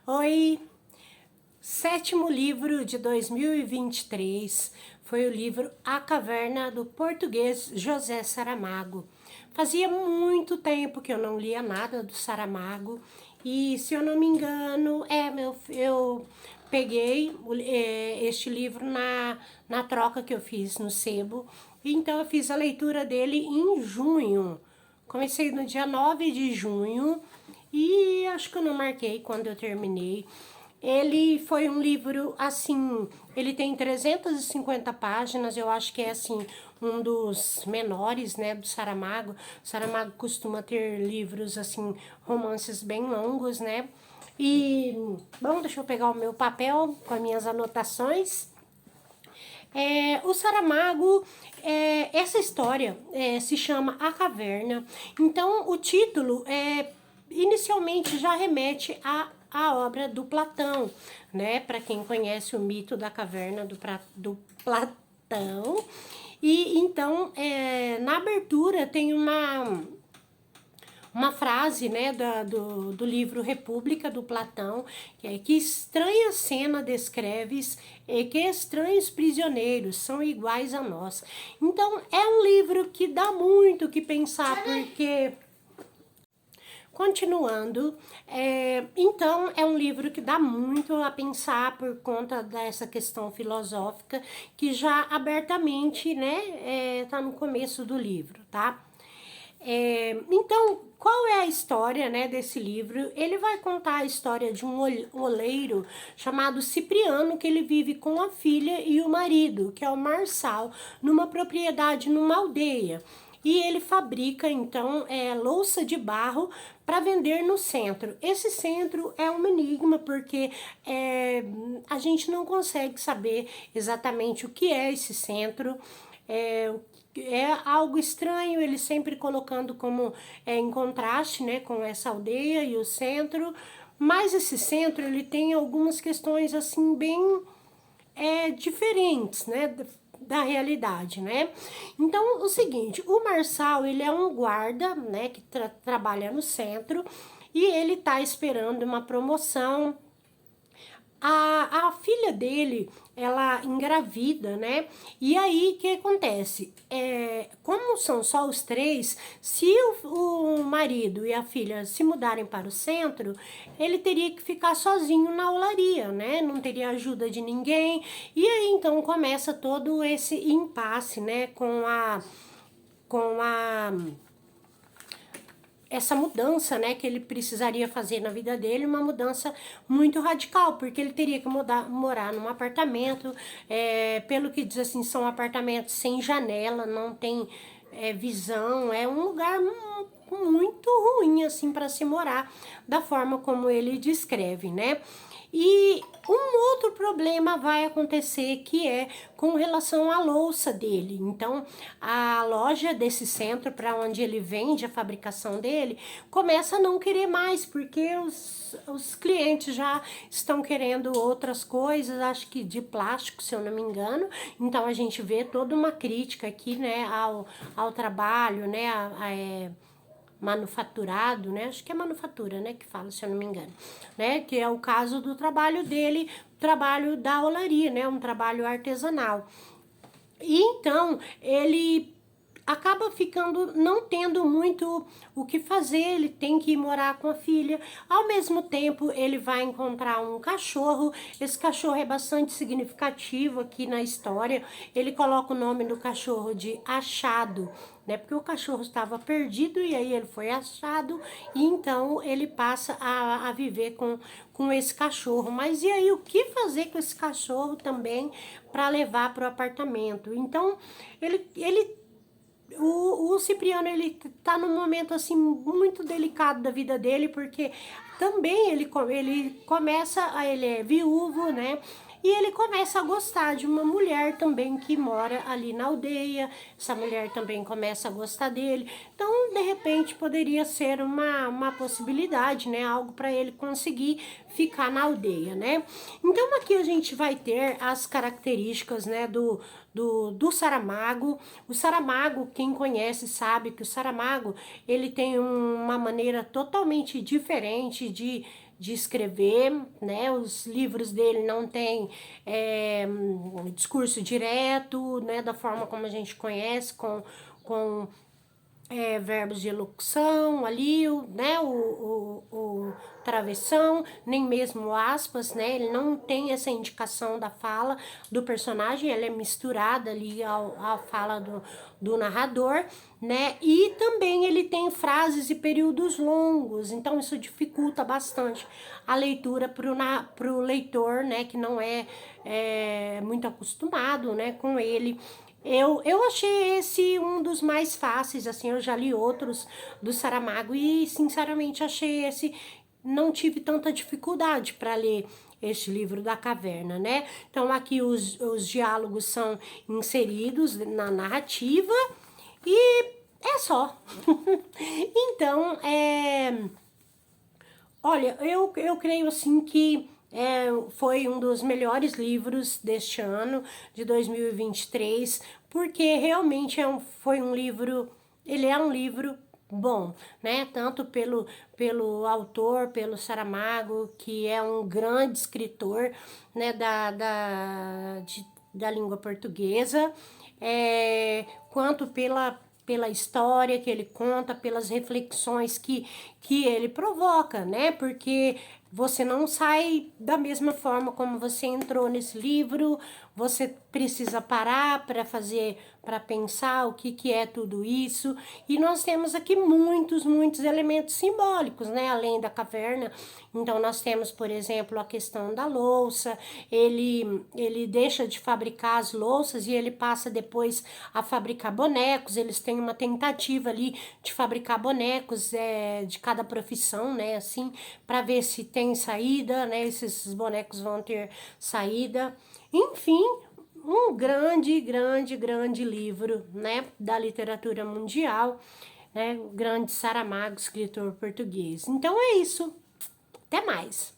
Oi! Sétimo livro de 2023 foi o livro A Caverna, do português José Saramago. Fazia muito tempo que eu não lia nada do Saramago e, se eu não me engano, eu peguei este livro na troca que eu fiz no sebo. Então eu fiz a leitura dele em junho. Comecei no dia 9 de junho e acho que eu não marquei quando eu terminei. Ele foi um livro, assim, ele tem 350 páginas, eu acho que é, assim, um dos menores, né, do Saramago. O Saramago costuma ter livros, assim, romances bem longos, né. E, bom, deixa eu pegar o meu papel com as minhas anotações. O Saramago, essa história se chama A Caverna. Então, o título inicialmente já remete à obra do Platão, né? Para quem conhece o mito da caverna do Platão. E então, na abertura tem uma frase, né, do livro República, do Platão, que é: que estranha cena descreves e que estranhos prisioneiros são iguais a nós. Então, é um livro que dá muito o que pensar, porque... Continuando, então é um livro que dá muito a pensar por conta dessa questão filosófica que já abertamente, né, tá no começo do livro, tá? Então, qual é a história, né, desse livro? Ele vai contar a história de um oleiro chamado Cipriano, que ele vive com a filha e o marido, que é o Marçal, numa propriedade, numa aldeia. E ele fabrica, então, louça de barro para vender no centro. Esse centro é um enigma, porque a gente não consegue saber exatamente o que é esse centro. É algo estranho, ele sempre colocando como em contraste, né, com essa aldeia e o centro. Mas esse centro, ele tem algumas questões, assim, bem diferentes, né, da realidade, né? Então, o seguinte, o Marçal, ele é um guarda, né, que trabalha no centro, e ele tá esperando uma promoção. A filha dele, ela engravida, né? E aí, o que acontece? Como são só os três, se o marido e a filha se mudarem para o centro, ele teria que ficar sozinho na olaria, né? Não teria ajuda de ninguém. E aí, então, começa todo esse impasse, né? Com essa mudança, né, que ele precisaria fazer na vida dele, uma mudança muito radical, porque ele teria que morar num apartamento, pelo que diz assim, são apartamentos sem janela, não tem visão, é um lugar muito ruim, assim, para se morar, da forma como ele descreve, né. E um outro problema vai acontecer, que é com relação à louça dele. Então, a loja desse centro para onde ele vende a fabricação dele começa a não querer mais, porque os clientes já estão querendo outras coisas, acho que de plástico, se eu não me engano. Então, a gente vê toda uma crítica aqui, né, ao trabalho, né, manufaturado, né? Acho que é manufatura, né, que fala, se eu não me engano, né? Que é o caso do trabalho dele, trabalho da olaria, né? Um trabalho artesanal. E então, ele acaba ficando, não tendo muito o que fazer, ele tem que ir morar com a filha. Ao mesmo tempo, ele vai encontrar um cachorro. Esse cachorro é bastante significativo aqui na história. Ele coloca o nome do cachorro de Achado, né? Porque o cachorro estava perdido e aí ele foi achado, e então ele passa a viver com esse cachorro. Mas e aí, o que fazer com esse cachorro também para levar para o apartamento? Então, o Cipriano, ele tá num momento, assim, muito delicado da vida dele, porque também ele começa, ele é viúvo, né? E ele começa a gostar de uma mulher também que mora ali na aldeia. Essa mulher também começa a gostar dele. Então, de repente, poderia ser uma possibilidade, né? Algo para ele conseguir ficar na aldeia, né? Então, aqui a gente vai ter as características, né, do Saramago. O Saramago, quem conhece sabe que o Saramago, ele tem uma maneira totalmente diferente de escrever, né? Os livros dele não têm um discurso direto, né? Da forma como a gente conhece, com verbos de locução ali, né, o travessão, nem mesmo aspas, né, ele não tem essa indicação da fala do personagem, ela é misturada ali à fala do narrador, né, e também ele tem frases e períodos longos, então isso dificulta bastante a leitura pro leitor, né, que não é muito acostumado, né, com ele. Eu achei esse um dos mais fáceis, assim, eu já li outros do Saramago e, sinceramente, achei esse... Não tive tanta dificuldade para ler este livro da caverna, né? Então, aqui os diálogos são inseridos na narrativa e é só. Então, olha, eu creio assim que foi um dos melhores livros deste ano, de 2023, porque realmente foi um livro, ele é um livro bom, né? Tanto pelo autor, pelo Saramago, que é um grande escritor, né, da língua portuguesa, quanto pela história que ele conta, pelas reflexões que ele provoca, né? Porque você não sai da mesma forma como você entrou nesse livro, você precisa parar para pensar o que é tudo isso. E nós temos aqui muitos elementos simbólicos, né? Além da caverna. Então, nós temos, por exemplo, a questão da louça. Ele deixa de fabricar as louças e ele passa depois a fabricar bonecos. Eles têm uma tentativa ali de fabricar bonecos de cada profissão, né? Assim, para ver se tem saída, né? Esses bonecos vão ter saída. Enfim, um grande livro, né? Da literatura mundial, né? O grande Saramago, escritor português. Então é isso. Até mais.